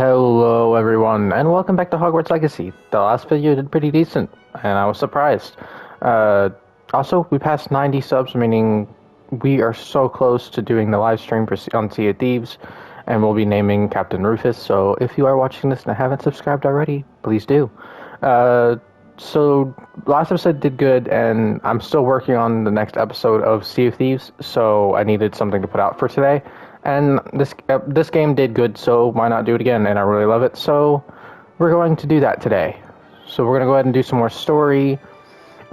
Hello everyone, and welcome back to Hogwarts Legacy. The last video did pretty decent, and I was surprised. Uh, Also, we passed 90 subs, meaning we are so close to doing the live stream on Sea of Thieves, and we'll be naming Captain Rufus, so if you are watching this and haven't subscribed already, please do. So, last episode did good, and I'm still working on the next episode of Sea of Thieves, so I needed something to put out for today. And this game did good, so why not do it again? And I really love it, so we're going to do that today. So we're going to go ahead and do some more story.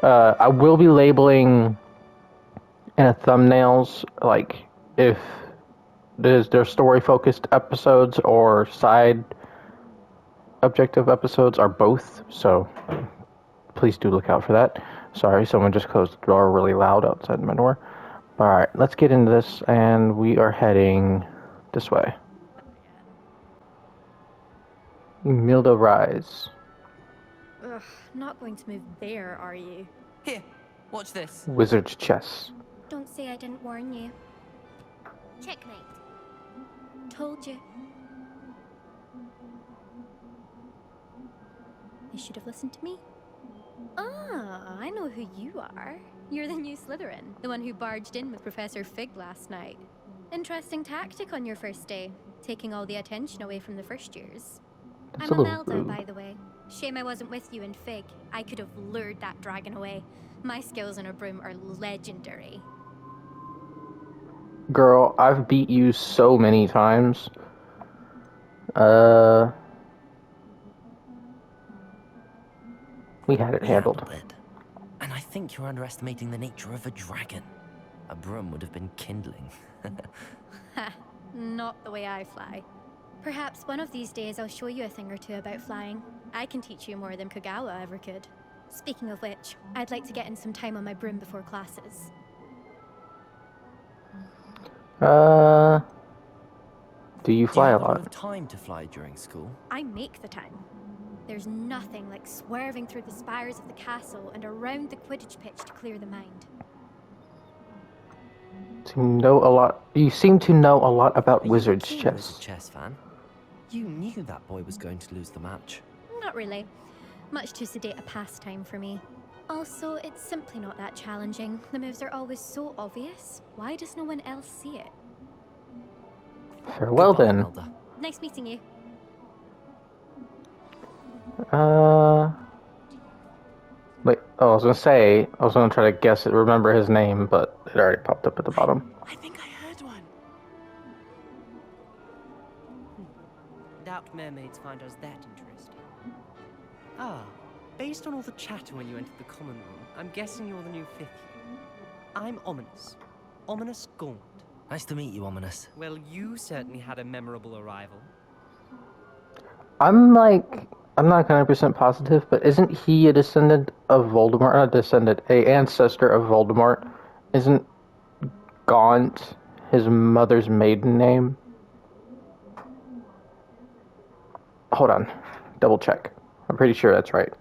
I will be labeling in the thumbnails, like, if they're story-focused episodes or side objective episodes, or both, so please do look out for that. Sorry, someone just closed the door really loud outside my door. Alright, let's get into this, and we are heading this way. Milda Rise. Ugh, not going to move there, are you? Here, watch this. Wizard's Chess. Don't say I didn't warn you. Checkmate. Told you. You should have listened to me. Ah, I know who you are. You're the new Slytherin, the one who barged in with Professor Fig last night. Interesting tactic on your first day, taking all the attention away from the first years. That's I'm a a little Melda, rude. by the way. Shame I wasn't with you in Fig. I could have lured that dragon away. My skills on a broom are legendary. Girl, I've beat you so many times. We had it handled. It. And I think you're underestimating the nature of a dragon. A broom would have been kindling. Ha, not the way I fly. Perhaps one of these days I'll show you a thing or two about flying. I can teach you more than Kogawa ever could. Speaking of which, I'd like to get in some time on my broom before classes. Do you fly Do you a have a lot lot? of time to fly during school? I make the time. There's nothing like swerving through the spires of the castle and around the Quidditch pitch to clear the mind. You seem to know a lot about Are you a Wizard's keen Chess. Wizard chess fan? You knew that boy was going to lose the match. Not really. Much too sedate a pastime for me. Also, it's simply not that challenging. The moves are always so obvious. Why does no one else see it? Farewell Goodbye, then. Melda. Nice meeting you. Wait, I was gonna try to guess it, remember his name, but it already popped up at the bottom. I think I heard one. Doubt mermaids find us that interesting. Ah, based on all the chatter when you entered the common room, I'm guessing you're the new fifth year. I'm Ominous. Ominous Gaunt. Nice to meet you, Ominous. Well, you certainly had a memorable arrival. I'm not 100% positive, but isn't he a descendant of Voldemort? Not a descendant, a ancestor of Voldemort. Isn't Gaunt his mother's maiden name? Hold on, double check. I'm pretty sure that's right.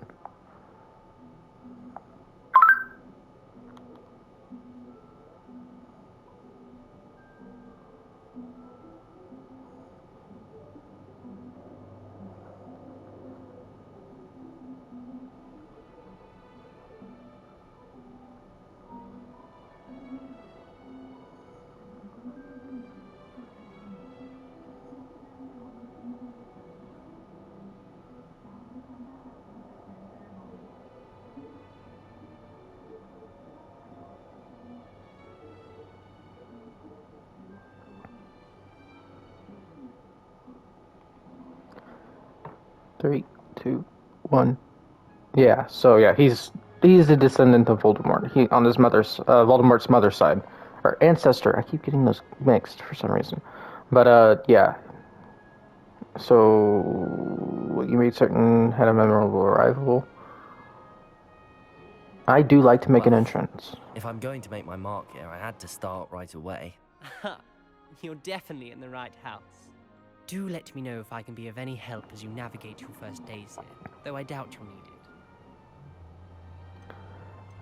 Three, two, one. Yeah. So yeah, he's a descendant of Voldemort. He on his mother's Voldemort's mother's side, or ancestor. I keep getting those mixed for some reason. But yeah. So you made certain had a memorable arrival. I do like to make an Well, entrance. If I'm going to make my mark here, I had to start right away. You're definitely in the right house. Do let me know if I can be of any help as you navigate your first days here, though I doubt you'll need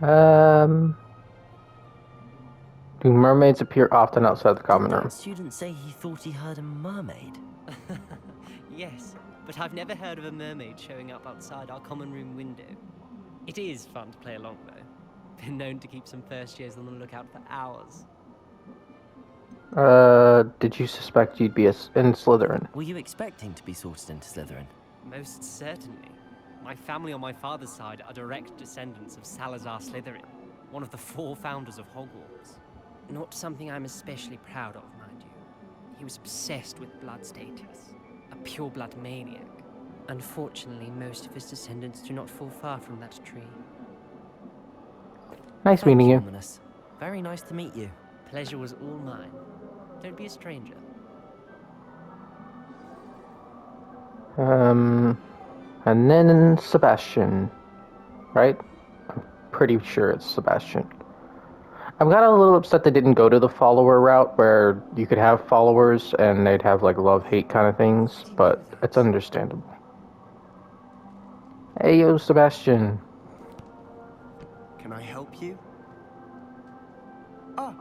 it. Do mermaids appear often outside the common Did room? that student say he thought he heard a mermaid? Yes, but I've never heard of a mermaid showing up outside our common room window. It is fun to play along, though. Been known to keep some first years on the lookout for hours. Did you suspect you'd be in Slytherin? Were you expecting to be sorted into Slytherin? Most certainly. My family on my father's side are direct descendants of Salazar Slytherin, one of the 4 founders of Hogwarts. Not something I'm especially proud of, mind you. He was obsessed with blood status, a pure-blood maniac. Unfortunately, most of his descendants do not fall far from that tree. Nice Thank meeting you. Ominous. Very nice to meet you. Pleasure was all mine. Don't be a stranger. And then Sebastian, right? I'm pretty sure it's Sebastian. I'm kind of a little upset they didn't go to the follower route where you could have followers and they'd have like love-hate kind of things, but it's understandable. Hey, yo, Sebastian. Can I help you? Ah,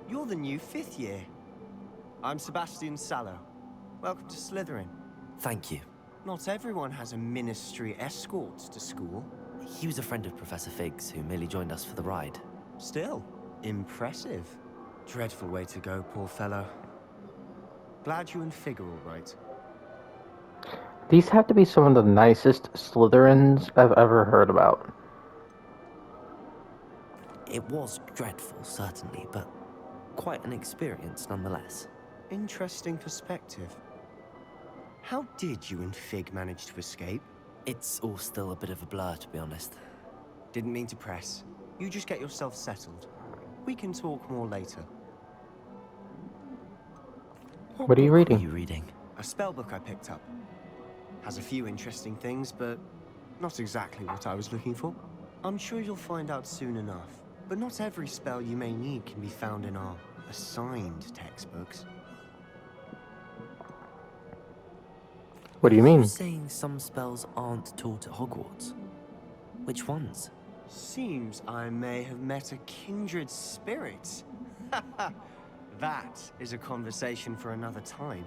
you're the new 5th year. I'm Sebastian Sallow. Welcome to Slytherin. Thank you. Not everyone has a ministry escort to school. He was a friend of Professor Fig's who merely joined us for the ride. Still, impressive. Dreadful way to go, poor fellow. Glad you and Fig are all right. These have to be some of the nicest Slytherins I've ever heard about. It was dreadful, certainly, but quite an experience nonetheless. Interesting perspective. How did you and Fig manage to escape? It's all still a bit of a blur, to be honest. Didn't mean to press. You just get yourself settled. We can talk more later. What are you What reading? are you reading? A spellbook I picked up. Has a few interesting things, but not exactly what I was looking for. I'm sure you'll find out soon enough. But not every spell you may need can be found in our assigned textbooks. What do you Are mean? you saying some spells aren't taught at Hogwarts? Which ones? Seems I may have met a kindred spirit. That is a conversation for another time.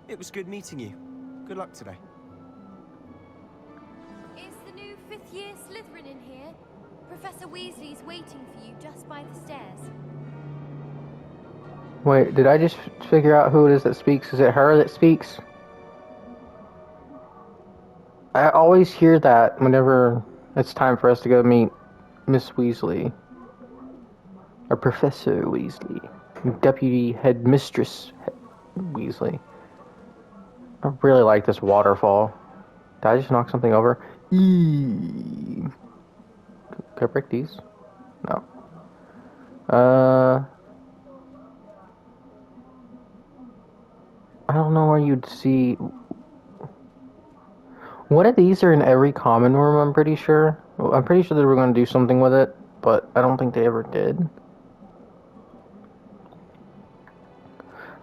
It was good meeting you. Good luck today. Is the new 5th year Slytherin in here? Professor Weasley's waiting for you just by the stairs. Wait, did I just figure out who it is that speaks? Is it her that speaks? I always hear that whenever it's time for us to go meet Miss Weasley. Or Professor Weasley. Deputy Headmistress Weasley. I really like this waterfall. Did I just knock something over? Eee. Can I break these? No. I don't know where you'd see... One of these are in every common room, I'm pretty sure. I'm pretty sure they were going to do something with it, but I don't think they ever did.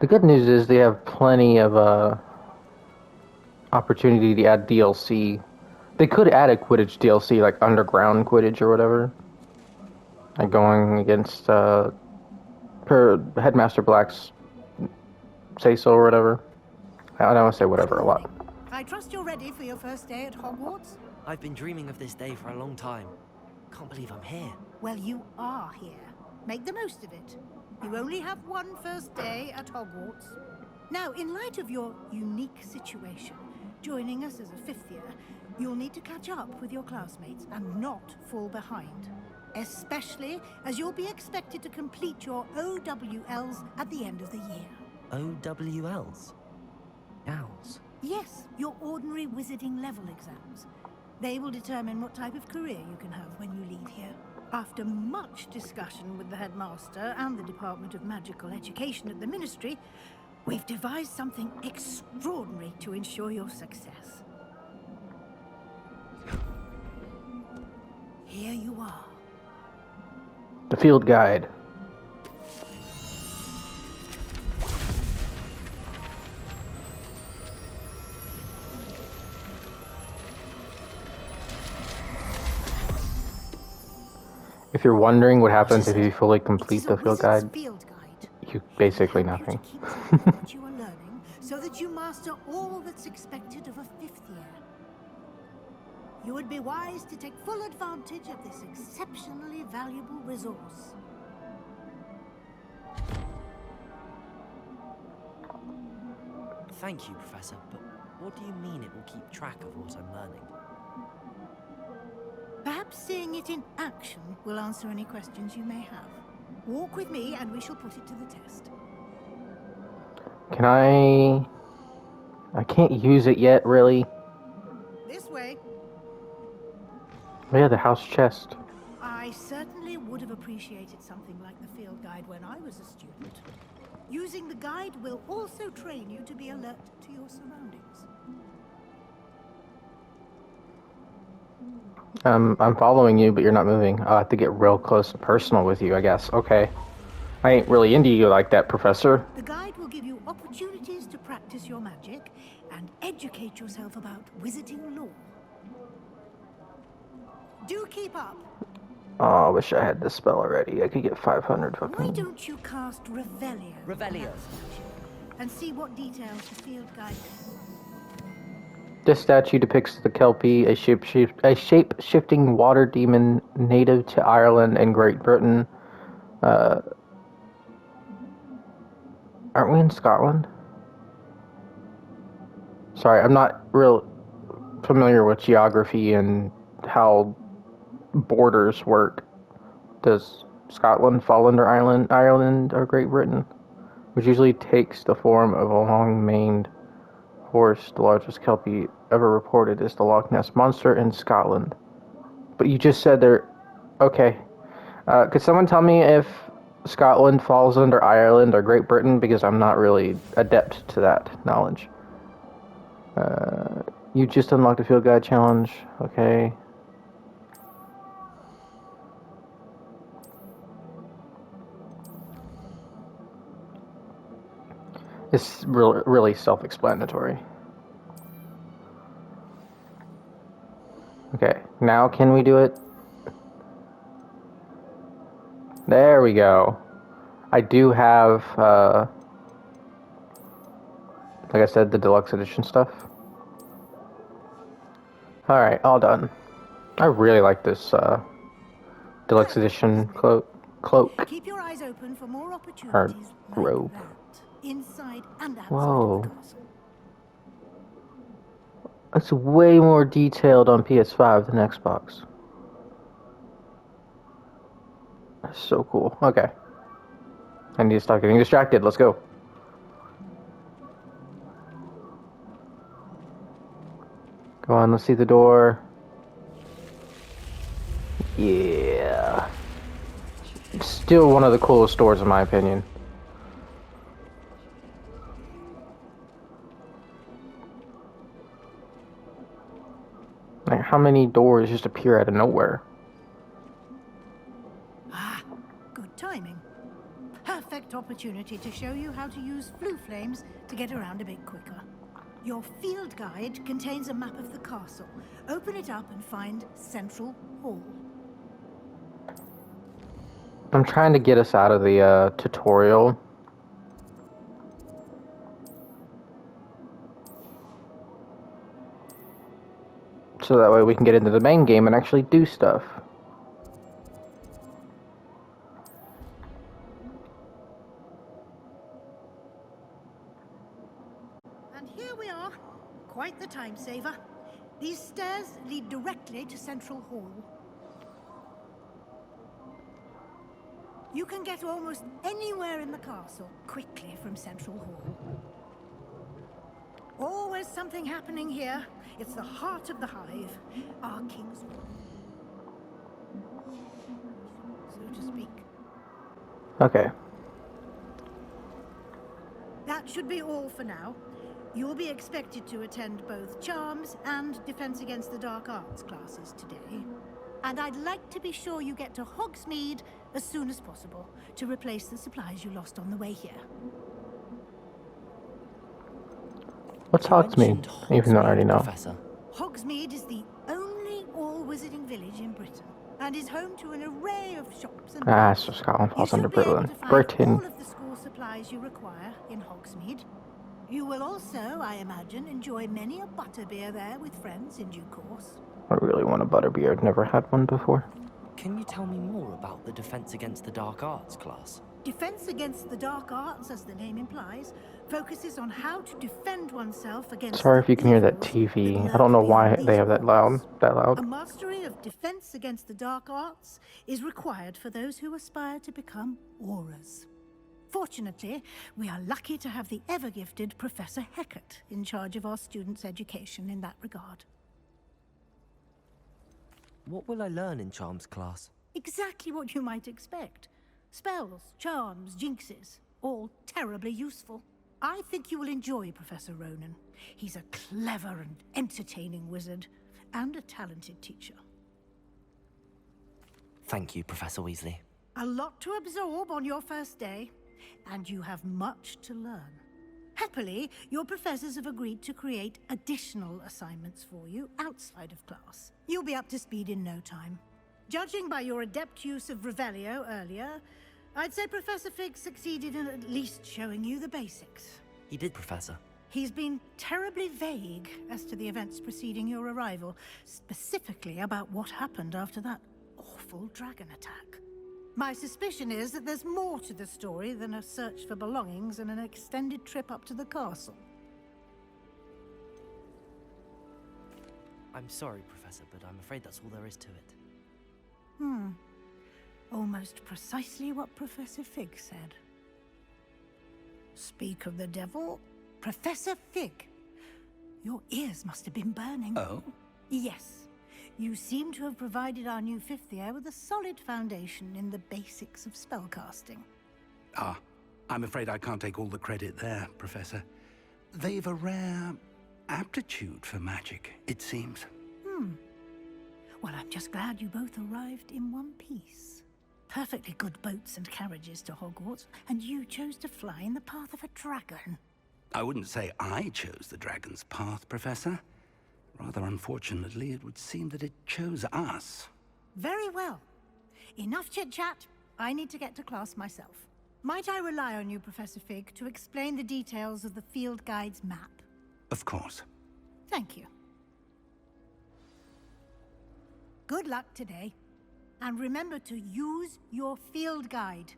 The good news is they have plenty of opportunity to add DLC. They could add a Quidditch DLC, like Underground Quidditch or whatever. Like going against per Headmaster Black's say-so or whatever. I don't want to say whatever a lot. I trust you're ready for your first day at Hogwarts? I've been dreaming of this day for a long time. Can't believe I'm here. Well, you are here. Make the most of it. You only have one first day at Hogwarts. Now, in light of your unique situation, joining us as a 5th year, you'll need to catch up with your classmates and not fall behind. Especially as you'll be expected to complete your OWLs at the end of the year. OWLs? Owls? Yes, your ordinary wizarding level exams. They will determine what type of career you can have when you leave here. After much discussion with the headmaster and the Department of Magical Education at the Ministry, we've devised something extraordinary to ensure your success. Here you are. The field guide. If you're wondering what happens if you fully complete the field guide, you basically nothing. what you are learning so that you master master all that's expected of a 5th year. You would be wise to take full advantage of this exceptionally valuable resource. Thank you, Professor, but what do you mean it will keep track of what I'm learning? Perhaps seeing it in action will answer any questions you may have. Walk with me and we shall put it to the test. Can I can't use it yet, really. This way. Oh yeah, the house chest. I certainly would have appreciated something like the field guide when I was a student. Using the guide will also train you to be alert to your surroundings. I'm following you, but you're not moving. I'll have to get real close and personal with you, I guess. Okay. I ain't really into you like that, Professor. The guide will give you opportunities to practice your magic and educate yourself about wizarding lore. Do keep up. Oh, I wish I had this spell already. I could get 500 Why fucking... don't you cast Revelio? Revelio. And see what details the field guide has. This statue depicts the Kelpie, a shape-shifting water demon native to Ireland and Great Britain. Aren't we in Scotland? Sorry, I'm not real familiar with geography and how borders work. Does Scotland fall under Ireland or Great Britain? Which usually takes the form of a long-maned horse. The largest Kelpie ever reported is the Loch Ness Monster in Scotland. But you just said there... Okay. Could someone tell me if Scotland falls under Ireland or Great Britain? Because I'm not really adept to that knowledge. You just unlocked a field guide challenge. Okay. It's really self-explanatory. Okay, now can we do it? There we go. I do have, like I said, the deluxe edition stuff. Alright, all done. I really like this deluxe edition cloak. Keep your eyes open for more Or opportunities like robe. that, inside and outside Whoa. of the castle. It's way more detailed on PS5 than Xbox. That's so cool. Okay. I need to stop getting distracted. Let's go. Go on, let's see the door. Yeah. It's still one of the coolest doors in my opinion. Like, how many doors just appear out of nowhere? Ah, good timing. Perfect opportunity to show you how to use flue flames to get around a bit quicker. Your field guide contains a map of the castle. Open it up and find Central Hall. I'm trying to get us out of the tutorial. So that way we can get into the main game and actually do stuff. And here we are. Quite the time saver. These stairs lead directly to Central Hall. You can get almost anywhere in the castle quickly from Central Hall. Always something happening here. It's the heart of the hive, our king's room, so to speak. Okay. That should be all for now. You'll be expected to attend both Charms and Defense Against the Dark Arts classes today. And I'd like to be sure you get to Hogsmeade as soon as possible to replace the supplies you lost on the way here. What's Hogsmeade? Even though I already know. Professor. Hogsmeade is the only all-wizarding village in Britain and is home to an array of shops and Ah, stores. so Scotland You falls should under be able Britain. to find Britain. all of the school supplies you require in Hogsmeade. You will also, I imagine, enjoy many a butterbeer there with friends in due course. I really want a butterbeer. I've never had one before. Can you tell me more about the Defense Against the Dark Arts class? Defense against the dark arts, as the name implies, focuses on how to defend oneself against Sorry the if you can hear that evils TV. that I don't lurk know why beyond they these have that walls. loud. A mastery of defense against the dark arts is required for those who aspire to become auras. Fortunately, we are lucky to have the ever-gifted Professor Heckert in charge of our students' education in that regard. What will I learn in Charms class? Exactly what you might expect. Spells, charms, jinxes, all terribly useful. I think you will enjoy Professor Ronan. He's a clever and entertaining wizard, and a talented teacher. Thank you, Professor Weasley. A lot to absorb on your first day, and you have much to learn. Happily, your professors have agreed to create additional assignments for you outside of class. You'll be up to speed in no time. Judging by your adept use of Revelio earlier, I'd say Professor Fig succeeded in at least showing you the basics. He did, Professor. He's been terribly vague as to the events preceding your arrival, specifically about what happened after that awful dragon attack. My suspicion is that there's more to the story than a search for belongings and an extended trip up to the castle. I'm sorry, Professor, but I'm afraid that's all there is to it. Almost precisely what Professor Fig said. Speak of the devil, Professor Fig. Your ears must have been burning. Oh? Yes. You seem to have provided our new fifth year with a solid foundation in the basics of spellcasting. Ah, I'm afraid I can't take all the credit there, Professor. They've a rare aptitude for magic, it seems. Well, I'm just glad you both arrived in one piece. Perfectly good boats and carriages to Hogwarts, and you chose to fly in the path of a dragon. I wouldn't say I chose the dragon's path, Professor. Rather unfortunately, it would seem that it chose us. Very well. Enough chit-chat. I need to get to class myself. Might I rely on you, Professor Fig, to explain the details of the field guide's map? Of course. Thank you. Good luck today. And remember to use your field guide.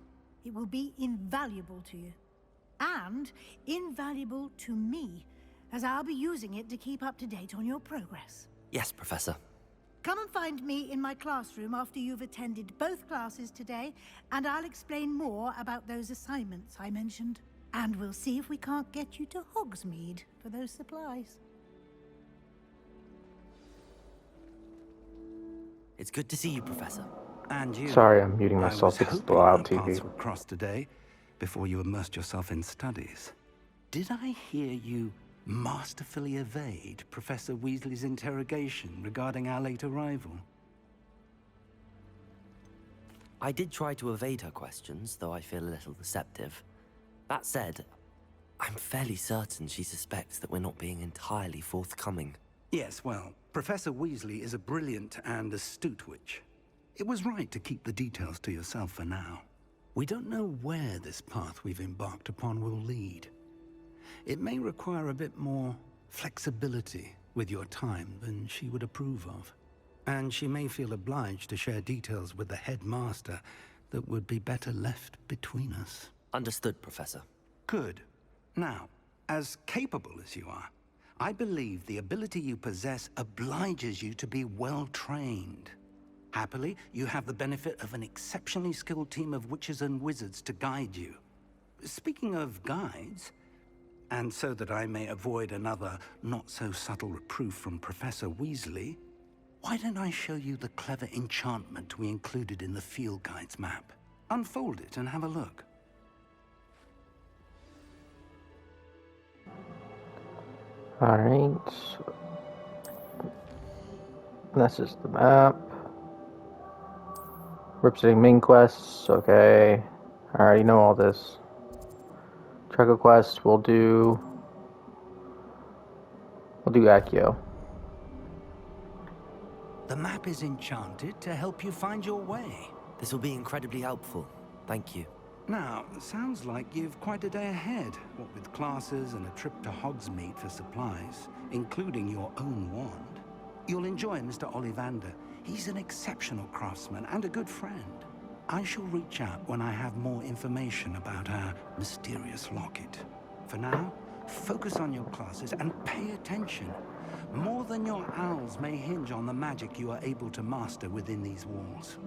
It will be invaluable to you. And invaluable to me, as I'll be using it to keep up to date on your progress. Yes, Professor. Come and find me in my classroom after you've attended both classes today, and I'll explain more about those assignments I mentioned. And we'll see if we can't get you to Hogsmeade for those supplies. It's good to see you, Professor. And you. Sorry, I'm muting I myself was because it's hoping loud our TV. paths would cross today before you immersed yourself in studies. Did I hear you masterfully evade Professor Weasley's interrogation regarding our late arrival? I did try to evade her questions, though I feel a little receptive. That said, I'm fairly certain she suspects that we're not being entirely forthcoming. Yes, well, Professor Weasley is a brilliant and astute witch. It was right to keep the details to yourself for now. We don't know where this path we've embarked upon will lead. It may require a bit more flexibility with your time than she would approve of. And she may feel obliged to share details with the headmaster that would be better left between us. Understood, Professor. Good. Now, as capable as you are, I believe the ability you possess obliges you to be well trained. Happily, you have the benefit of an exceptionally skilled team of witches and wizards to guide you. Speaking of guides, and so that I may avoid another not-so-subtle reproof from Professor Weasley, why don't I show you the clever enchantment we included in the field guide's map? Unfold it and have a look. Alright. This is the map. Representing main quests, okay. I already know all this. Treco quest, we'll do Accio. The map is enchanted to help you find your way. This will be incredibly helpful. Thank you. Now, sounds like you've quite a day ahead, what with classes and a trip to Hogsmeade for supplies, including your own wand. You'll enjoy Mr. Ollivander. He's an exceptional craftsman and a good friend. I shall reach out when I have more information about our mysterious locket. For now, focus on your classes and pay attention. More than your owls may hinge on the magic you are able to master within these walls.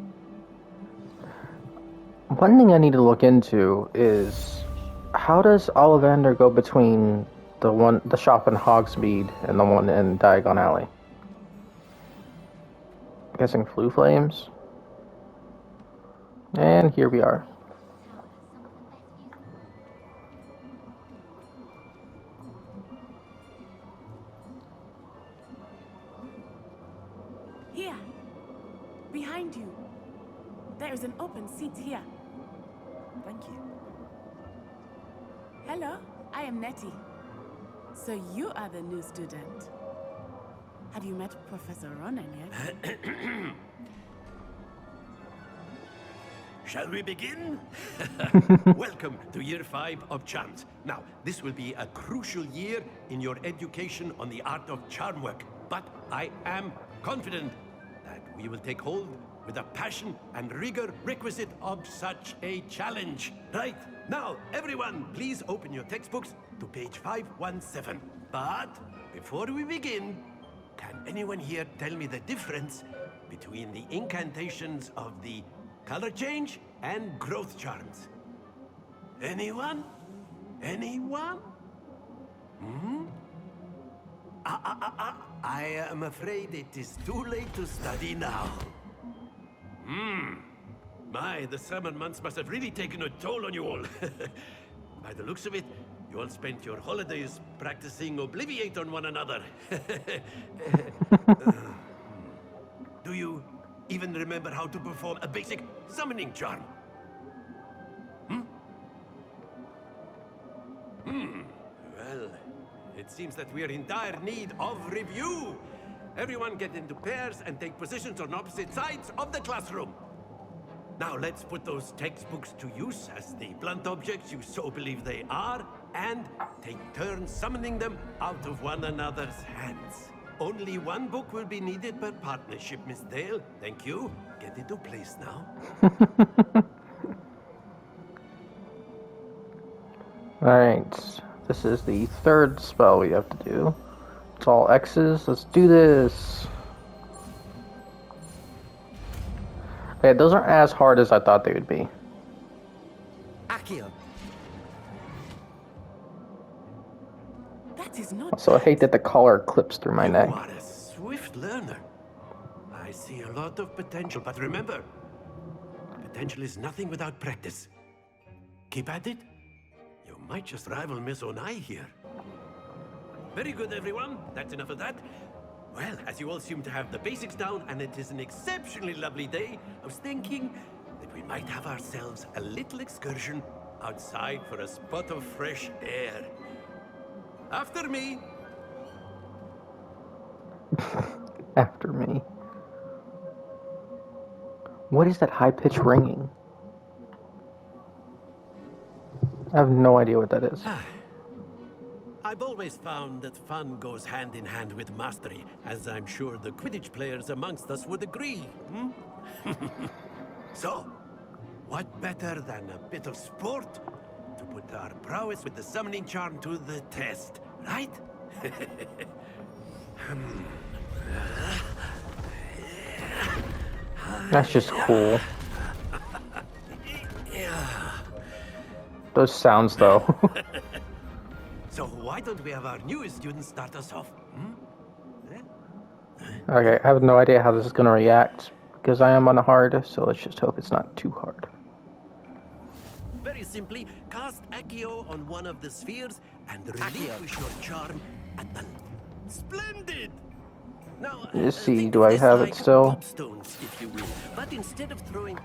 One thing I need to look into is how does Ollivander go between the shop in Hogsmeade and the one in Diagon Alley? I'm guessing Flue Flames. And here we are. Here, behind you. There is an open seat here. Thank you. Hello, I am Nettie. So you are the new student. Have you met Professor Ronan yet? Shall we begin? Welcome to Year 5 of Charms. Now, this will be a crucial year in your education on the art of charm work. But I am confident that we will take hold with the passion and rigor requisite of such a challenge. Right, now, everyone, please open your textbooks to page 517. But before we begin, can anyone here tell me the difference between the incantations of the color change and growth charms? Anyone? Anyone? I am afraid it is too late to study now. My, the summer months must have really taken a toll on you all. By the looks of it, you all spent your holidays practicing Obliviate on one another. Do you even remember how to perform a basic summoning charm? Well, it seems that we are in dire need of review. Everyone get into pairs and take positions on opposite sides of the classroom. Now let's put those textbooks to use as the blunt objects you so believe they are, and take turns summoning them out of one another's hands. Only one book will be needed per partnership, Miss Dale. Thank you. Get into place now. Alright, this is the third spell we have to do. It's all X's. Let's do this. Okay, those aren't as hard as I thought they would be. Accio. That is not. So I hate that the collar clips through my neck. You are a swift learner. I see a lot of potential, but remember, potential is nothing without practice. Keep at it. You might just rival Miss Onai here. Very good, everyone. That's enough of that. Well, as you all seem to have the basics down, and it is an exceptionally lovely day, I was thinking that we might have ourselves a little excursion outside for a spot of fresh air. After me. After me. What is that high-pitched ringing? I have no idea what that is. I've always found that fun goes hand in hand with mastery, as I'm sure the Quidditch players amongst us would agree. So, what better than a bit of sport to put our prowess with the summoning charm to the test, right? That's just cool. Those sounds, though. So why don't we have our newest student start us off? Okay, I have no idea how this is going to react, because I am on a hard, so let's just hope it's not too hard. Very simply, cast Accio on one of the spheres and relinquish your charm at the... Splendid! Now, Let's see, think do of I this have it like still? gobstones, if you will. But instead of throwing...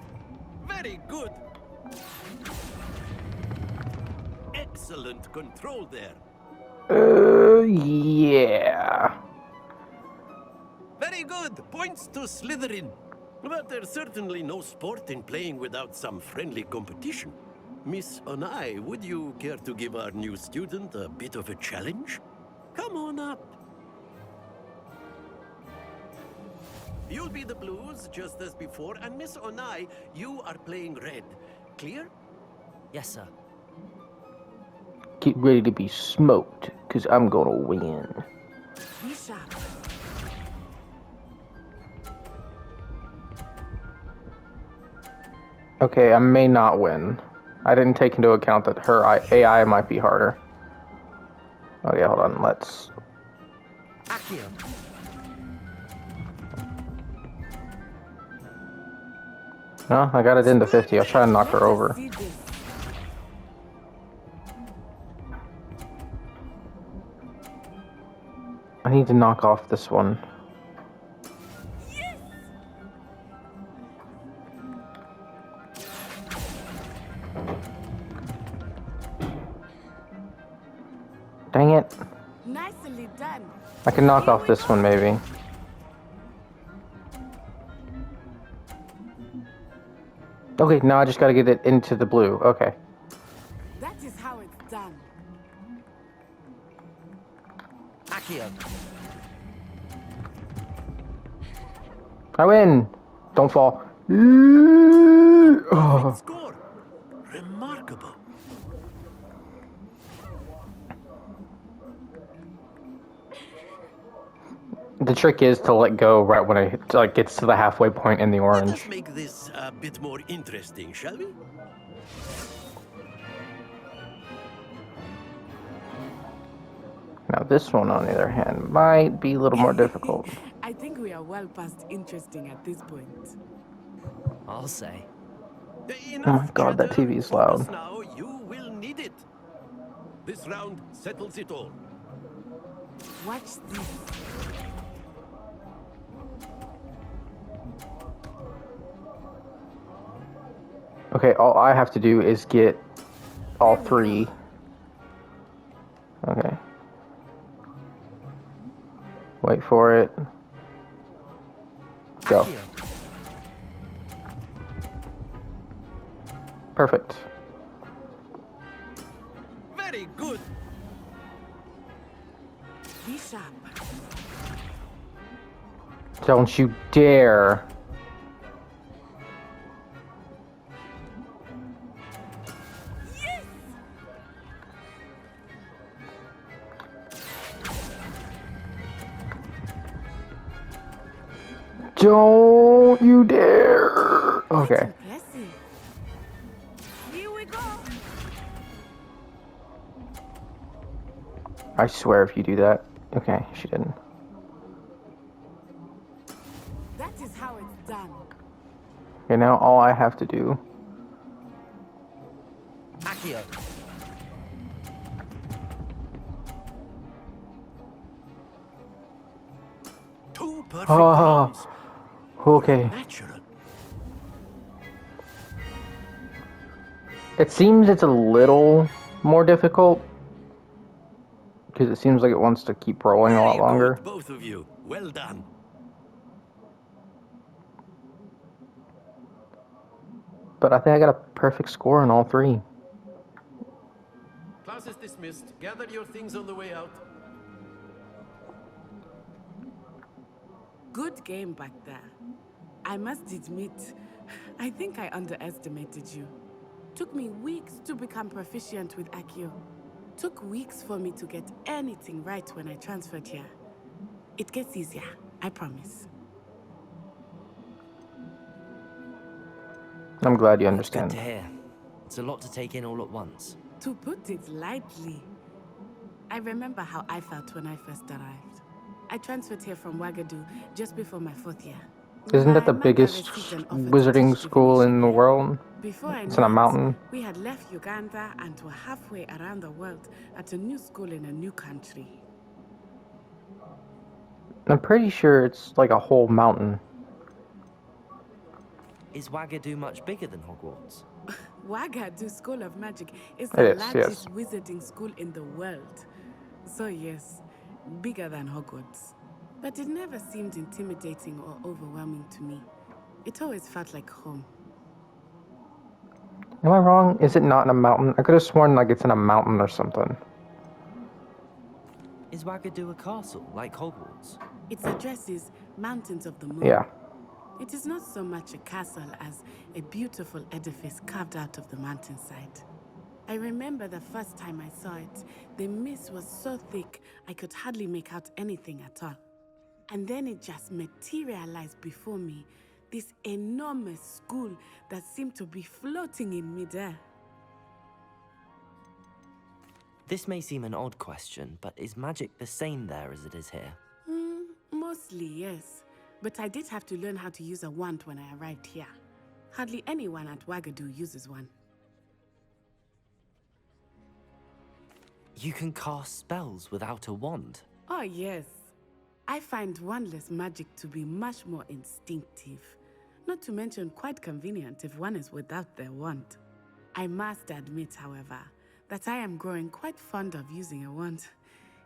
Very good! Excellent control there. Yeah. Very good. Points to Slytherin. But there's certainly no sport in playing without some friendly competition. Miss Onai, would you care to give our new student a bit of a challenge? Come on up. You'll be the blues, just as before, and Miss Onai, you are playing red. Clear? Yes, sir. Get ready to be smoked, because I'm going to win. Be sharp. Okay, I may not win. I didn't take into account that her AI might be harder. Oh yeah, hold on, let's... Accio. No, I got it into 50. I was trying to knock her over. See this. I need to knock off this one. Dang it. Nicely done. I can knock off this one, maybe. Okay, now I just gotta get it into the blue. Okay. That is how it's done. Accio. I win! Don't fall. Oh. Score. Remarkable. The trick is to let go right when it like gets to the halfway point in the Let orange. us make this a bit more interesting, shall we? Now this one, on the other hand, might be a little more difficult. I think we are well past interesting at this point. I'll say. Oh my god, that TV is loud. Now you will need it. This round settles it all. Watch this. Okay, all I have to do is get all three. Okay. Wait for it. Go. Accio. Perfect. Very good. Be sharp. Don't you dare. Don't you dare. Okay. Impressive. Here we go. I swear if you do that. Okay, she didn't. That is how it's done. Okay, now all I have to do. Accio. Two perfect Oh, rounds. okay. Natural. It seems it's a little more difficult. Because it seems like it wants to keep rolling a lot Very longer. good, both of you. Well done. But I think I got a perfect score on all three. Class is dismissed. Gather your things on the way out. Good game back there. I must admit, I think I underestimated you. Took me weeks to become proficient with Accio. Took weeks for me to get anything right when I transferred here. It gets easier, I promise. I'm glad you That's good understand. to hear. It's a lot to take in all at once. To put it lightly, I remember how I felt when I first arrived. I transferred here from Wagadu just before my 4th year. Isn't that My the mother biggest received an offer to wizarding teach school in the divination here. world? Before I It's knew on a it, mountain. we had left Uganda and were halfway around the world at a new school in a new country. I'm pretty sure it's like a whole mountain. Is Wagadu much bigger than Hogwarts? Wagadu School of Magic is It the is, largest yes. wizarding school in the world. So yes, bigger than Hogwarts. But it never seemed intimidating or overwhelming to me. It always felt like home. Am I wrong? Is it not in a mountain? I could have sworn like it's in a mountain or something. Is Wagadu a castle, like Hogwarts? Its address is Mountains of the Moon. Yeah. It is not so much a castle as a beautiful edifice carved out of the mountainside. I remember the first time I saw it, the mist was so thick I could hardly make out anything at all. And then it just materialized before me, this enormous school that seemed to be floating in midair. This may seem an odd question, but is magic the same there as it is here? Mostly, yes. But I did have to learn how to use a wand when I arrived here. Hardly anyone at Wagadu uses one. You can cast spells without a wand? Oh, yes. I find wandless magic to be much more instinctive. Not to mention quite convenient if one is without their wand. I must admit, however, that I am growing quite fond of using a wand.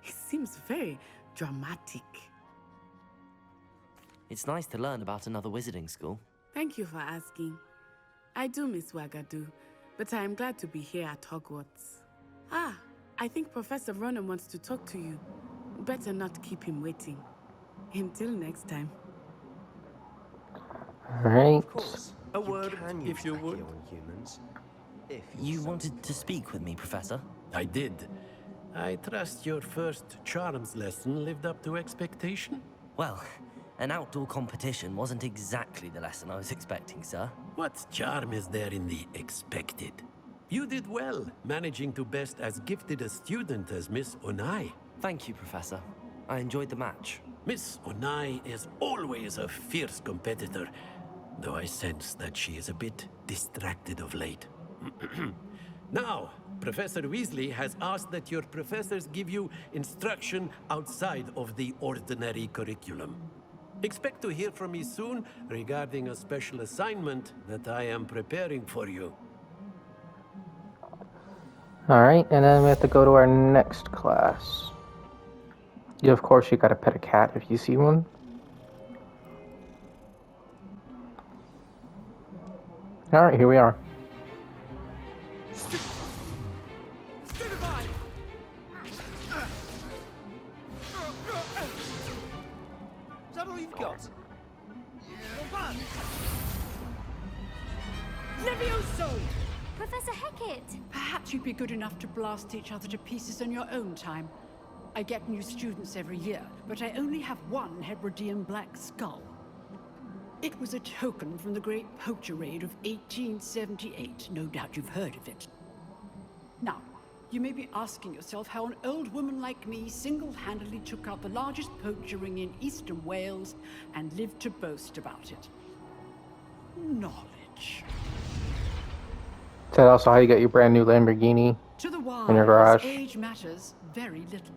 It seems very dramatic. It's nice to learn about another wizarding school. Thank you for asking. I do miss Wagadu, but I am glad to be here at Hogwarts. Ah, I think Professor Ronan wants to talk to you. Better not keep him waiting. Until next time. Alright. Of course. A word, can if use you Accio would. on humans. If You wanted to speak with me, Professor? I did. I trust your first charms lesson lived up to expectation? Well, an outdoor competition wasn't exactly the lesson I was expecting, sir. What charm is there in the expected? You did well, managing to best as gifted a student as Miss Onai. Thank you, Professor. I enjoyed the match. Miss Onai is always a fierce competitor, though I sense that she is a bit distracted of late. Now, Professor Weasley has asked that your professors give you instruction outside of the ordinary curriculum. Expect to hear from me soon regarding a special assignment that I am preparing for you. Alright, and then we have to go to our next class. Of course, you gotta pet a cat if you see one. Alright, here we are. Is that all you've got? Levioso! Professor Hecat! Perhaps you'd be good enough to blast each other to pieces in your own time. I get new students every year, but I only have one Hebridean black skull. It was a token from the Great Poacher Raid of 1878. No doubt you've heard of it. Now, you may be asking yourself how an old woman like me single-handedly took out the largest poacher ring in eastern Wales and lived to boast about it. Knowledge. Is that also how you get your brand new Lamborghini To the in your garage? wise, age matters very little.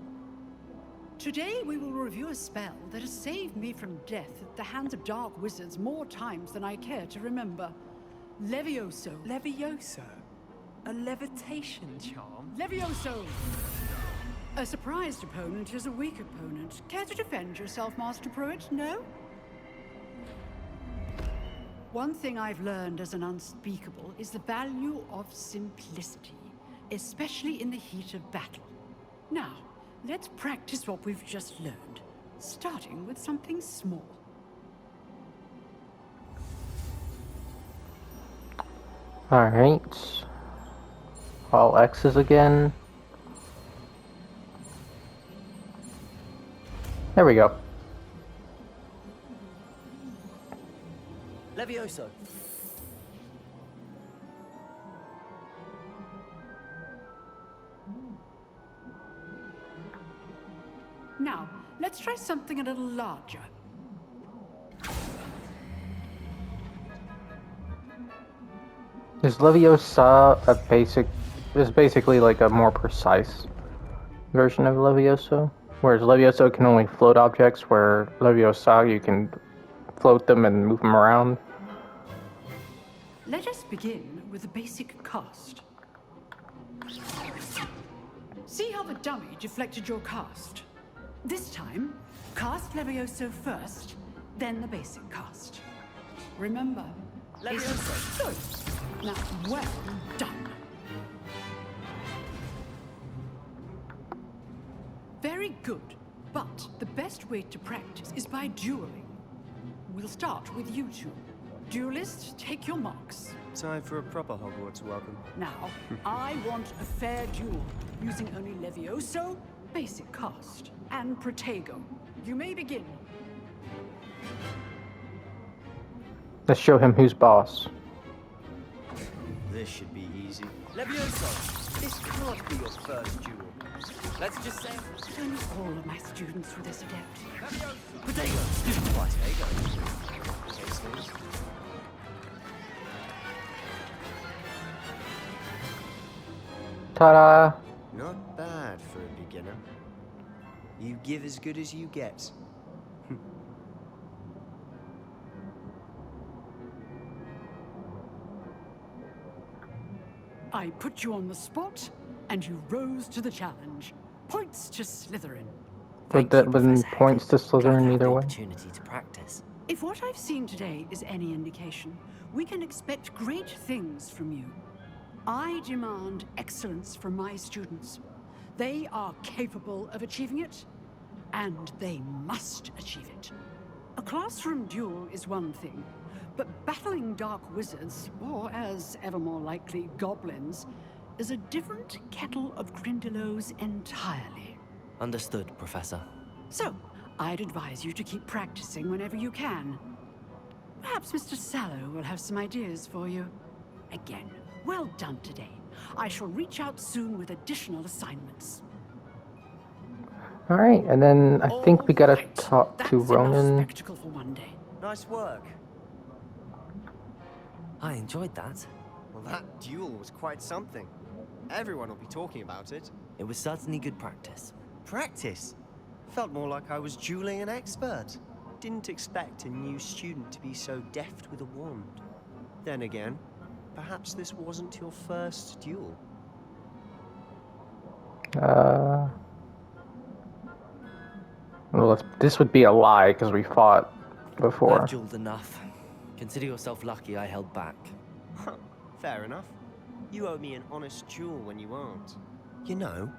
Today we will review a spell that has saved me from death at the hands of dark wizards more times than I care to remember. Levioso. Levioso? A levitation charm? Levioso! A surprised opponent is a weak opponent. Care to defend yourself, Master Pruitt? No? One thing I've learned as an unspeakable is the value of simplicity, especially in the heat of battle. Now, let's practice what we've just learned, starting with something small. Alright. All X's again. There we go. Levioso. Now, let's try something a little larger. Is Leviosa a basic... is basically like a more precise version of Levioso? Whereas Levioso can only float objects, where Leviosa you can float them and move them around. Let us begin with the basic cast. See how the dummy deflected your cast? This time, cast Levioso first, then the basic cast. Remember, Levioso. Good. Now, well done. Very good. But the best way to practice is by dueling. We'll start with you two. Duelists, take your marks. Time for a proper Hogwarts welcome. Now, I want a fair duel, using only Levioso, basic cast, and Protego. You may begin. Let's show him who's boss. This should be easy. Levioso, this can't be your first duel. Let's just say... Don't all of my students were this adept. Potato, student twice. Ta-da! Not bad for a beginner. You give as good as you get. I put you on the spot, and you rose to the challenge. Points to Slytherin. But that wouldn't points to Slytherin either way. Opportunity to practice. If what I've seen today is any indication, we can expect great things from you. I demand excellence from my students. They are capable of achieving it, and they must achieve it. A classroom duel is one thing, but battling dark wizards, or as ever more likely, goblins, is a different kettle of Grindylows entirely. Understood, Professor. So, I'd advise you to keep practicing whenever you can. Perhaps Mr. Sallow will have some ideas for you. Again, well done today. I shall reach out soon with additional assignments. Alright, and then I think we gotta talk to That's Ronan. enough spectacle for one day. Nice work. I enjoyed that. Well, that duel was quite something. Everyone will be talking about it. It was certainly good practice. Practice? Felt more like I was dueling an expert. Didn't expect a new student to be so deft with a wand. Then again, perhaps this wasn't your first duel. Well, this would be a lie because we fought before. I've dueled enough. Consider yourself lucky I held back. Fair enough. You owe me an honest duel when you aren't. You know,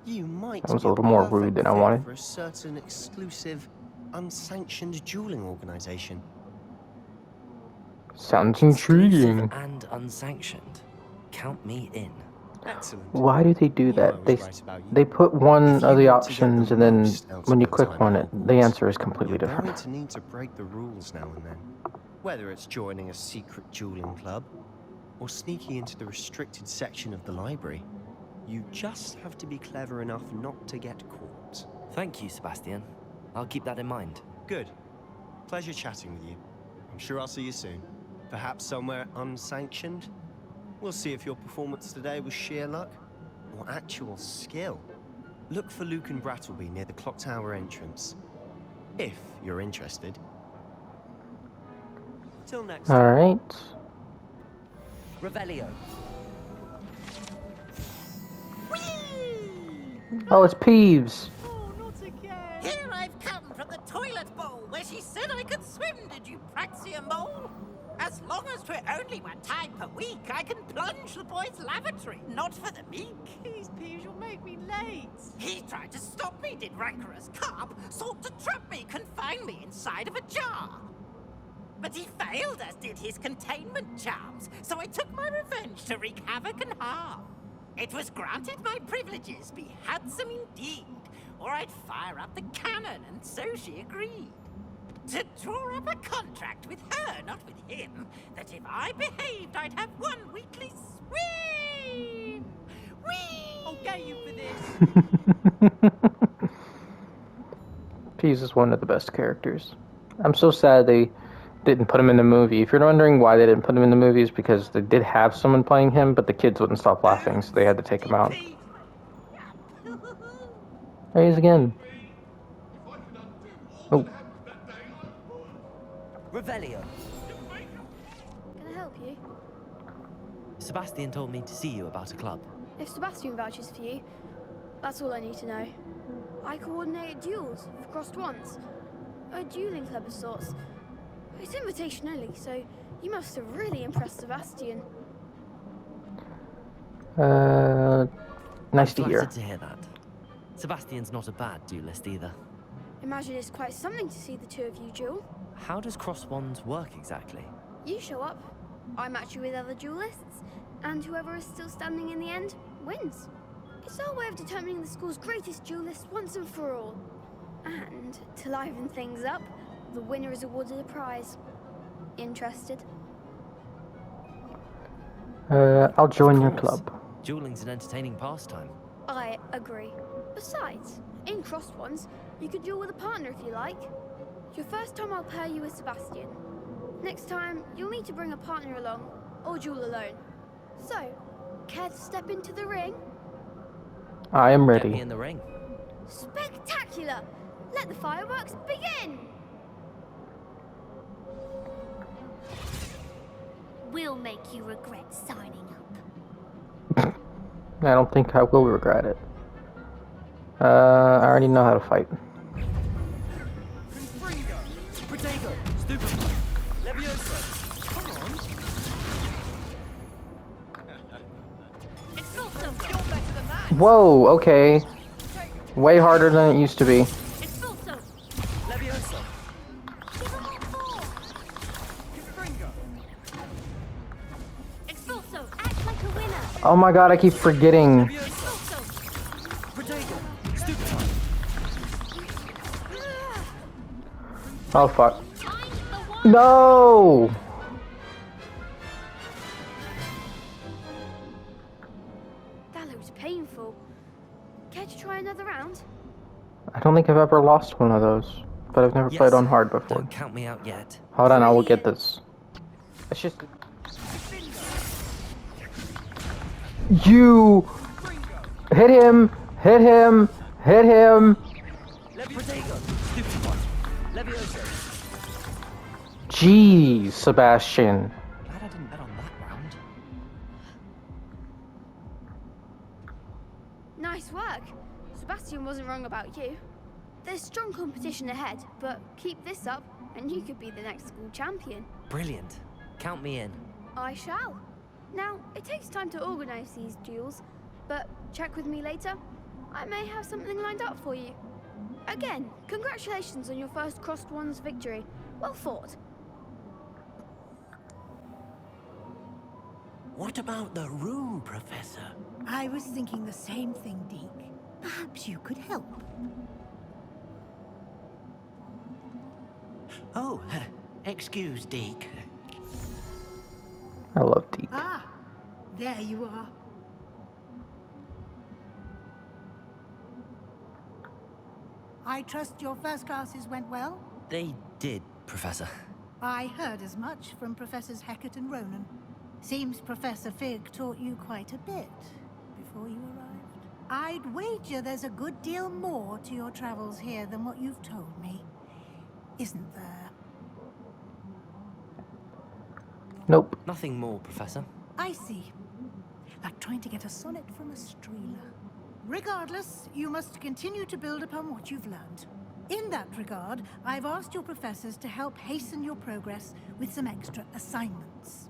you might That was be a little more perfect rude than I fit wanted. for a certain exclusive, unsanctioned dueling organization. Sounds intriguing. And unsanctioned. Count me in. Excellent. Why do they do Knew I that? was right about you. They put one If you of the want to get options the and then most out when of you your click time on at it, the Hogwarts, answer is completely you're going different. to need to break the rules now and then. Whether it's joining a secret dueling club or sneaking into the restricted section of the library, you just have to be clever enough not to get caught. Thank you, Sebastian. I'll keep that in mind. Good. Pleasure chatting with you. I'm sure I'll see you soon. Perhaps somewhere unsanctioned? We'll see if your performance today was sheer luck or actual skill. Look for Luke and Brattleby near the clock tower entrance. If you're interested. Till next time. Alright. Revelio. Oh, it's Peeves. Here I've come from the toilet bowl where she said I could swim, did you Praxia mole? As long as 'twere only one time per week, I can plunge the boy's lavatory, not for the meek. Please, Peeves, you'll make me late. He tried to stop me, did rancorous carp, sought to trap me, confine me inside of a jar. But he failed, as did his containment charms, so I took my revenge to wreak havoc and harm. It was granted my privileges be handsome indeed, or I'd fire up the cannon, and so she agreed. To draw up a contract with her, not with him, that if I behaved, I'd have one weekly swim. Whee! I'll get you for this. Peeves is one of the best characters. I'm so sad they didn't put him in the movie. If you're wondering why they didn't put him in the movies, because they did have someone playing him, but the kids wouldn't stop laughing, so they had to take him out. There he is again. Oh. Revelio. Can I help you? Sebastian told me to see you about a club. If Sebastian vouches for you, that's all I need to know. I coordinate duels for crossed wands. A dueling club of sorts. It's invitation only, so you must have really impressed Sebastian. Nice to hear. Flattered to hear that. Sebastian's not a bad duelist either. Imagine it's quite something to see the two of you duel. How does cross wands work exactly? You show up, I match you with other duelists, and whoever is still standing in the end wins. It's our way of determining the school's greatest duelist once and for all. And to liven things up, the winner is awarded a prize. Interested? I'll join your club. Dueling's an entertaining pastime. I agree. Besides, in crossed ones, you could duel with a partner if you like. Your first time I'll pair you with Sebastian. Next time, you'll need to bring a partner along, or duel alone. So, care to step into the ring? I am Get me ready. in the ring. Spectacular! Let the fireworks begin! We'll make you regret signing up. I don't think I will regret it. I already know how to fight. Protego! Stupefy! Levioso! Come on! Expulso! You're better than that! Whoa, okay. Way harder than it used to be. Expulso! Levioso! Expulso, act like a winner. Oh my god, I keep forgetting. Expulso! Protego! Stupefy! Oh fuck. No! That looks painful. Care to try another round? I don't think I've ever lost one of those. But I've never Yes. played on hard before. Don't count me out yet. Hold on, I will get this. It's just... You! Hit him! Hit him! Hit him! Protego! Stupefy! Levioso! Jeez, Sebastian. Glad I didn't bet on that round. Nice work. Sebastian wasn't wrong about you. There's strong competition ahead, but keep this up and you could be the next school champion. Brilliant. Count me in. I shall. Now, it takes time to organize these duels, but check with me later. I may have something lined up for you. Again, congratulations on your first crossed ones victory. Well fought. What about the room, Professor? I was thinking the same thing, Deke. Perhaps you could help. Oh, excuse, Deke. I love Deke. Ah, there you are. I trust your first classes went well? They did, Professor. I heard as much from Professors Hecat and Ronan. Seems Professor Fig taught you quite a bit before you arrived. I'd wager there's a good deal more to your travels here than what you've told me. Isn't there? Nope. Nothing more, Professor. I see. Like trying to get a sonnet from a streeler. Regardless, you must continue to build upon what you've learned. In that regard, I've asked your professors to help hasten your progress with some extra assignments.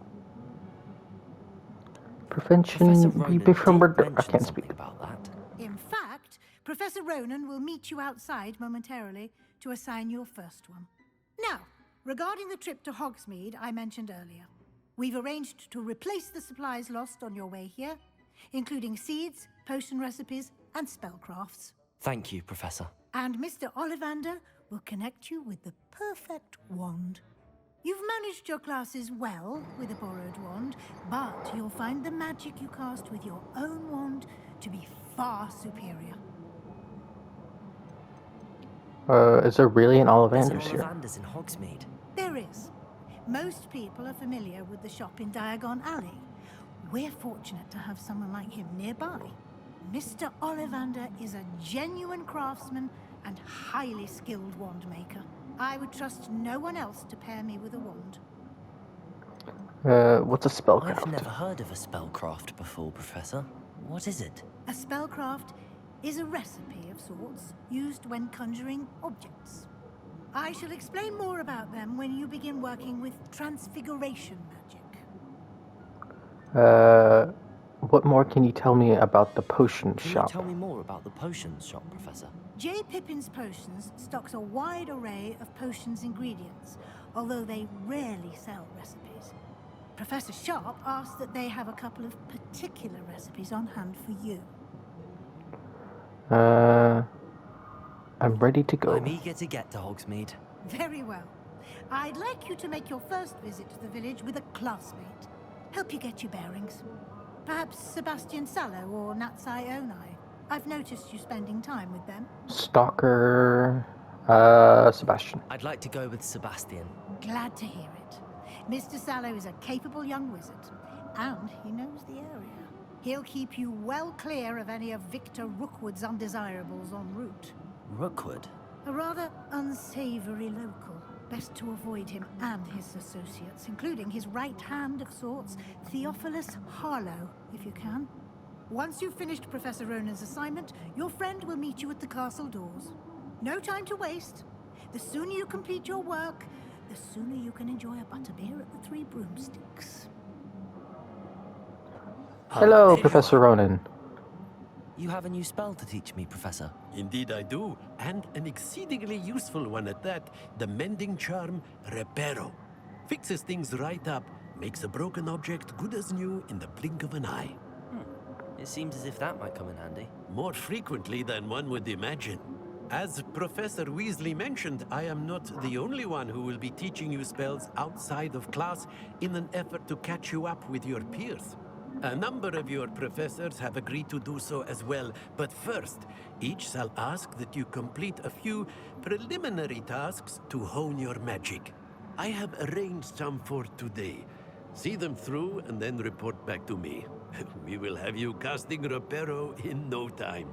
Prevention. Professor Ronan did I mention can't speak. something about that. In fact, Professor Ronan will meet you outside momentarily to assign your first one. Now, regarding the trip to Hogsmeade I mentioned earlier, we've arranged to replace the supplies lost on your way here, including seeds, potion recipes, and spellcrafts. Thank you, Professor. And Mr. Ollivander will connect you with the perfect wand. You've managed your classes well with a borrowed wand, but you'll find the magic you cast with your own wand to be far superior. Is there really an There's Ollivanders an here? Ollivanders in Hogsmeade. There is. Most people are familiar with the shop in Diagon Alley. We're fortunate to have someone like him nearby. Mr. Ollivander is a genuine craftsman and highly skilled wand maker. I would trust no one else to pair me with a wand. What's a spellcraft? I've never heard of a spellcraft before, Professor. What is it? A spellcraft is a recipe of sorts used when conjuring objects. I shall explain more about them when you begin working with transfiguration magic. What more can you tell me about the potion Can you shop? tell me more about the potions shop, Professor? J. Pippin's Potions stocks a wide array of potions ingredients, although they rarely sell recipes. Professor Sharp asked that they have a couple of particular recipes on hand for you. I'm ready to go. I'm eager to get to Hogsmeade. Very well. I'd like you to make your first visit to the village with a classmate. Help you get your bearings. Perhaps Sebastian Sallow or Natsai Onai. I've noticed you spending time with them. Stalker, Sebastian. I'd like to go with Sebastian. Glad to hear it. Mr. Sallow is a capable young wizard, and he knows the area. He'll keep you well clear of any of Victor Rookwood's undesirables en route. Rookwood? A rather unsavory local. Best to avoid him and his associates, including his right hand of sorts, Theophilus Harlow, if you can. Once you've finished Professor Ronan's assignment, your friend will meet you at the castle doors. No time to waste. The sooner you complete your work, the sooner you can enjoy a butterbeer at the Three Broomsticks. Hello, Professor Ronan. You have a new spell to teach me, Professor. Indeed I do, and an exceedingly useful one at that. The mending charm, Reparo. Fixes things right up, makes a broken object good as new in the blink of an eye. It seems as if that might come in handy. More frequently than one would imagine. As Professor Weasley mentioned, I am not the only one who will be teaching you spells outside of class in an effort to catch you up with your peers. A number of your professors have agreed to do so as well, but first, each shall ask that you complete a few preliminary tasks to hone your magic. I have arranged some for today. See them through and then report back to me. We will have you casting Reparo in no time.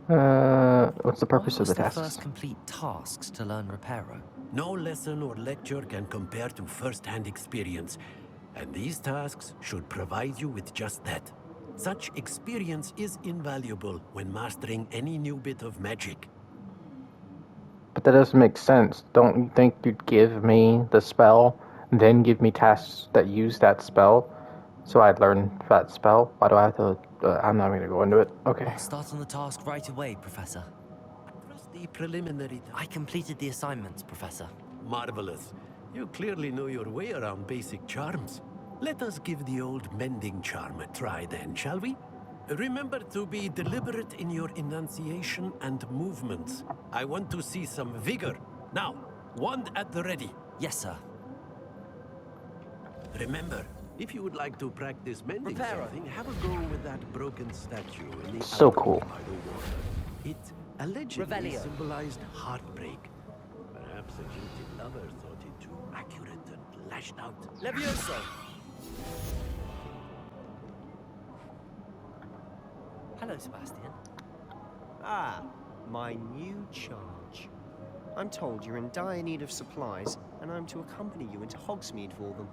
What's the purpose of the What's the test? first complete tasks to learn Reparo? No lesson or lecture can compare to first-hand experience, and these tasks should provide you with just that. Such experience is invaluable when mastering any new bit of magic. But that doesn't make sense. Don't you think you'd give me the spell, then give me tasks that use that spell, so I'd learn that spell? Why do I have to... I'm not going to go into it. Okay. I'll start on the task right away, Professor. Trust the preliminary... I completed the assignments, Professor. Marvelous. You clearly know your way around basic charms. Let us give the old mending charm a try then, shall we? Remember to be deliberate in your enunciation and movements. I want to see some vigor. Now, wand at the ready. Yes, sir. Remember, if you would like to practice mending something, have a go with that broken statue in the So alcove cool. by the water. It allegedly Revelio. symbolized heartbreak. Perhaps a jilted lover thought it too accurate and lashed out. Levioso! Hello, Sebastian. Ah, my new charge. I'm told you're in dire need of supplies, and I'm to accompany you into Hogsmeade for them.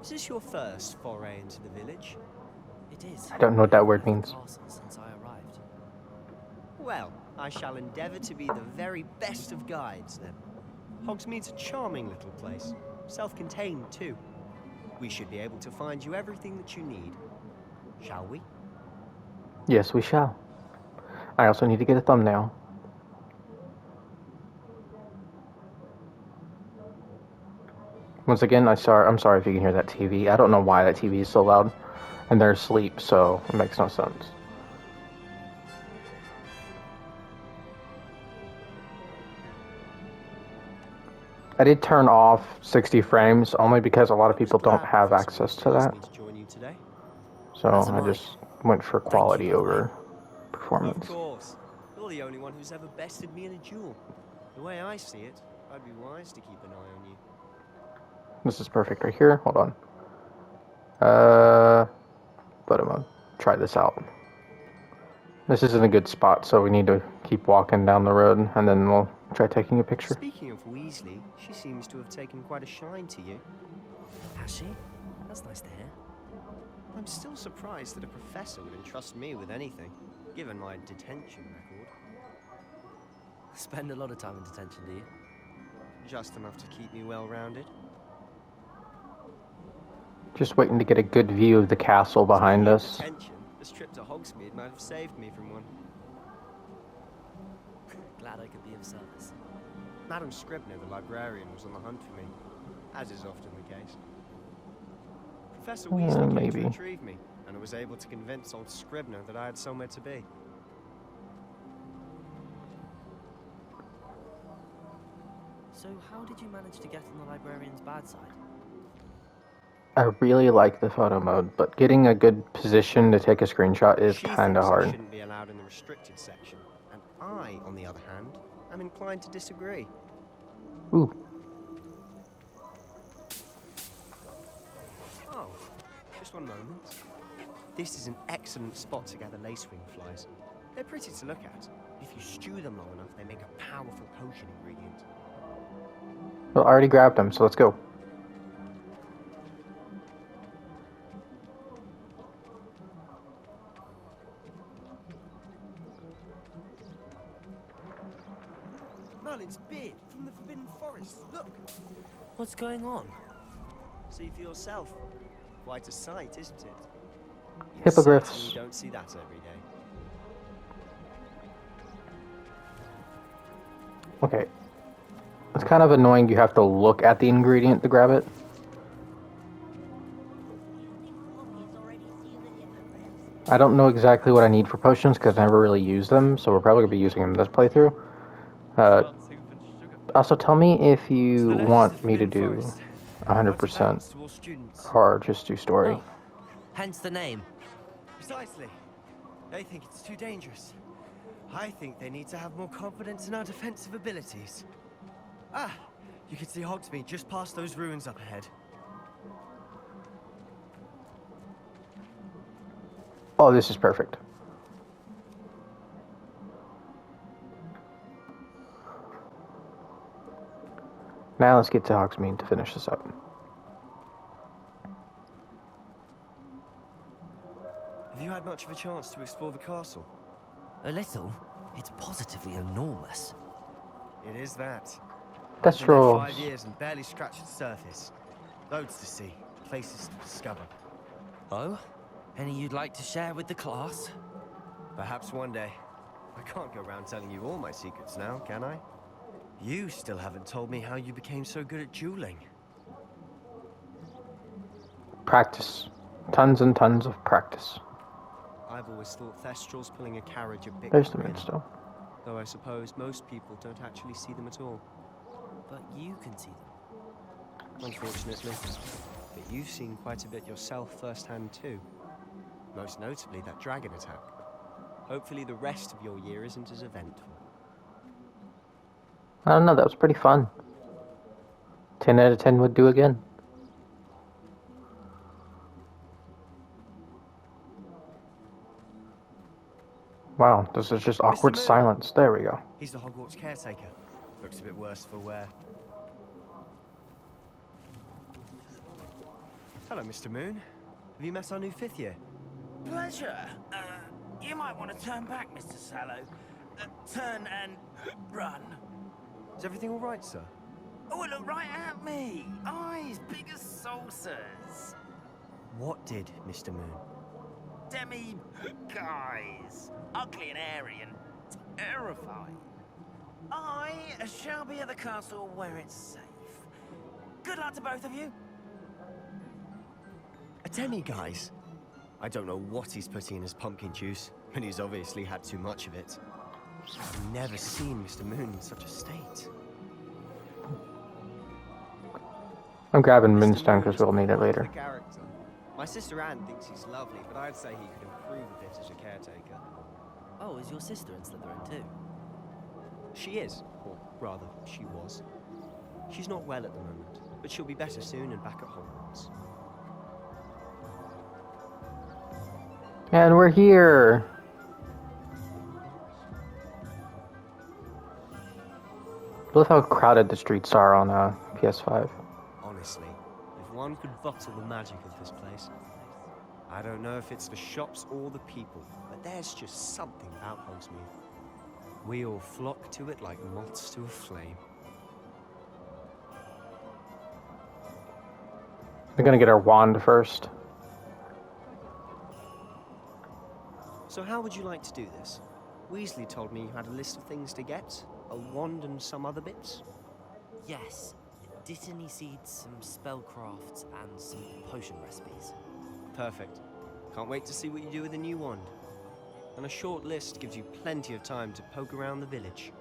Is this your first foray into the village? It is. I don't know what that word means. Castle since I arrived. Well, I shall endeavour to be the very best of guides, then. Hogsmeade's a charming little place, self-contained too. We should be able to find you everything that you need. Shall we? Yes, we shall. I also need to get a thumbnail. Once again, I'm sorry if you can hear that TV. I don't know why that TV is so loud. And they're asleep, so it makes no sense. I did turn off 60 frames only because a lot of people don't have access to that. So I just went for quality over performance. Of course. You're the only one who's ever bested me in a duel. The way I see it, I'd be wise to keep an eye on you. This is perfect right here. Hold on. But I'm gonna try this out. This isn't a good spot, so we need to keep walking down the road, and then we'll try taking a picture. Speaking of Weasley, she seems to have taken quite a shine to you. Has she? That's nice to hear. I'm still surprised that a professor would entrust me with anything, given my detention record. Spend a lot of time in detention, do you? Just enough to keep me well-rounded. Just waiting to get a good view of the castle behind Speaking of us. detention, this trip to Hogsmeade might have saved me from one. Glad I could be of service. Madam Scribner, the librarian, was on the hunt for me, as is often the case. Professor Weasley came maybe. to retrieve me, and I was able to convince old Scribner that I had somewhere to be. So how did you manage to get on the librarian's bad side? I really like the photo mode, but getting a good position to take a screenshot is kind of She hard. shouldn't be allowed in the restricted section, and I, on the other hand, am inclined to disagree. Ooh. Oh, just one moment. This is an excellent spot to gather lacewing flies. They're pretty to look at. If you stew them long enough, they make a powerful potion ingredient. Well, I already grabbed him, so let's go. Merlin's beard from the Forbidden Forest. Look! What's going on? See for yourself. Quite a sight, isn't it? You Hippogriffs. certainly don't see that every day. Okay. It's kind of annoying you have to look at the ingredient to grab it. I don't know exactly what I need for potions because I never really use them, so we're probably going to be using them this playthrough. Also, tell me if you want me to do 100% or just do story. Oh, hence the name. Precisely. They think it's too dangerous. I think they need to have more confidence in our defensive abilities. Ah, you can see Hogsmeade just past those ruins up ahead. Oh, this is perfect. Now let's get to Hogsmeade to finish this up. Have you had much of a chance to explore the castle? A little. It's positively enormous. It is that. That's Been there true. 5 years and barely scratched the surface. Loads to see, places to discover. Oh? Any you'd like to share with the class? Perhaps one day. I can't go around telling you all my secrets now, can I? You still haven't told me how you became so good at dueling. Practice. Tons and tons of practice. I've always thought Thestrals pulling a carriage a bit There's the grim, midstone. though I suppose most people don't actually see them at all. But you can see them. Unfortunately. But you've seen quite a bit yourself firsthand too. Most notably that dragon attack. Hopefully the rest of your year isn't as eventful. I don't know, that was pretty fun. 10 out of 10 would do again. Wow, this is just awkward Moon. silence. There we go. He's the Hogwarts caretaker. Looks a bit worse for wear. Hello, Mr. Moon. Have you met our new 5th year? Pleasure. You might want to turn back, Mr. Sallow. Turn and run. Is everything all right, sir? Oh, look right at me. Eyes big as saucers. What did, Mr. Moon? Guys. Ugly and airy and terrifying. I shall be at the castle where it's safe. Good luck to both of you. A demi-guise? I don't know what he's putting in his pumpkin juice, but he's obviously had too much of it. I've never seen Mr. Moon in such a state. I'm grabbing Moonstone because we'll need it later. Character. My sister Anne thinks he's lovely, but I'd say he could improve a bit as a caretaker. Oh, is your sister in Slytherin too? She is, or rather, she was. She's not well at the moment, but she'll be better soon and back at Hogwarts. And we're here! I love how crowded the streets are on PS5. Honestly, if one could bottle the magic of this place. I don't know if it's the shops or the people, but there's just something about Hogsmeade. We all flock to it like moths to a flame. We're gonna get our wand first. So how would you like to do this? Weasley told me you had a list of things to get, a wand and some other bits. Yes. Dittany seeds, some spellcrafts, and some potion recipes. Perfect. Can't wait to see what you do with the new wand. And a short list gives you plenty of time to poke around the village.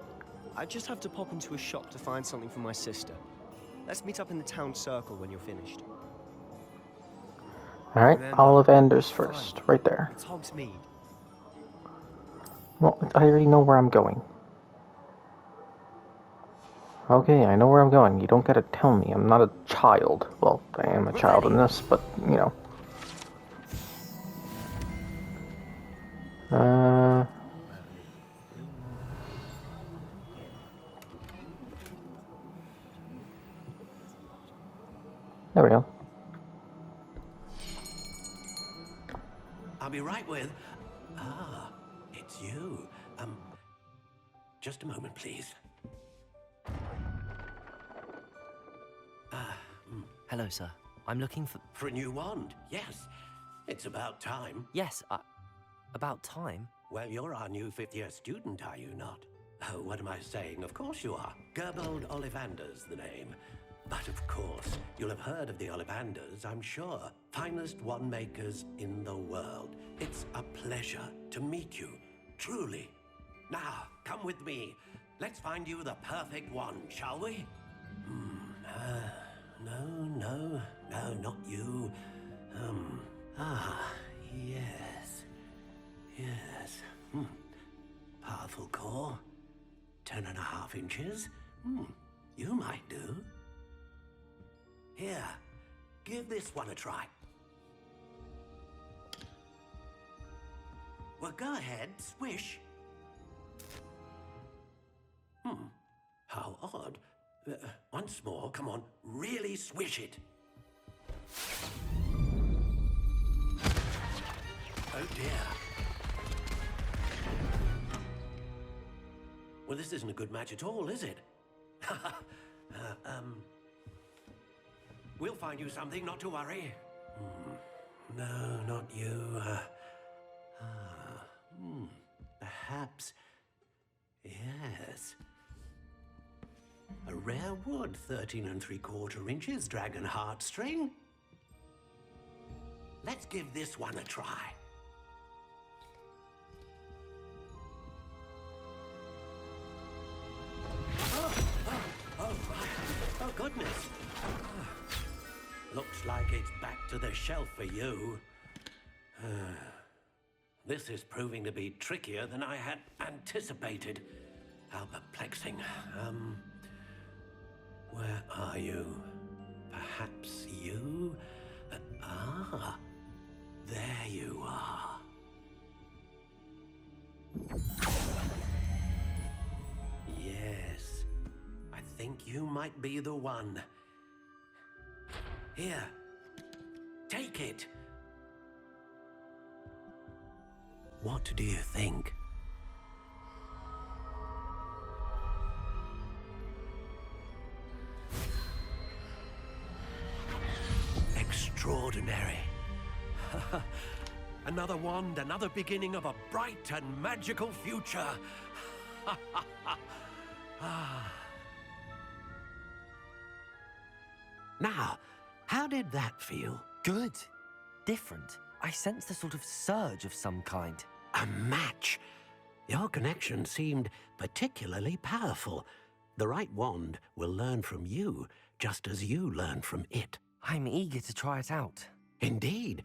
I just have to pop into a shop to find something for my sister. Let's meet up in the town circle when you're finished. Alright, Ollivanders first, right there. It's Hogsmeade. Well, I already know where I'm going. Okay, I know where I'm going. You don't gotta tell me. I'm not a child. Well, I am a child in this, but, you know. There we go. I'll be right with... Ah, it's you. Just a moment, please. Hello, sir. I'm looking for... For a new wand, yes. It's about time. Yes, about time? Well, you're our new fifth-year student, are you not? Oh, what am I saying? Of course you are. Gerbold Ollivander's the name. But of course, you'll have heard of the Ollivanders, I'm sure. Finest wand makers in the world. It's a pleasure to meet you, truly. Now, come with me. Let's find you the perfect wand, shall we? No, not you. Yes. Powerful core. 10.5 inches. You might do. Here, give this one a try. Well, go ahead, swish. How odd. Once more, come on, really swish it. Oh dear. Well, this isn't a good match at all, is it? We'll find you something, not to worry. No, not you. Perhaps. Yes. A rare wood, 13 3/4 inches, dragon heartstring. Let's give this one a try. Oh, goodness. Looks like it's back to the shelf for you. This is proving to be trickier than I had anticipated. How perplexing. Where are you? Perhaps you? There you are. Yes, I think you might be the one. Here, take it. What do you think? Extraordinary. Another wand, another beginning of a bright and magical future. Now, how did that feel? Good. Different. I sensed a sort of surge of some kind. A match. Your connection seemed particularly powerful. The right wand will learn from you, just as you learn from it. I'm eager to try it out. Indeed.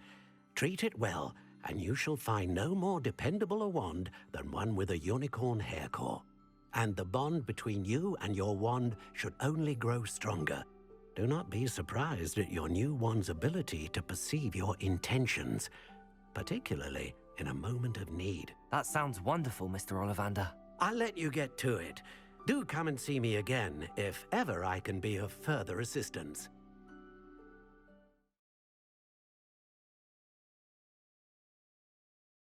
Treat it well, and you shall find no more dependable a wand than one with a unicorn hair core. And the bond between you and your wand should only grow stronger. Do not be surprised at your new wand's ability to perceive your intentions, particularly in a moment of need. That sounds wonderful, Mr. Ollivander. I'll let you get to it. Do come and see me again if ever I can be of further assistance.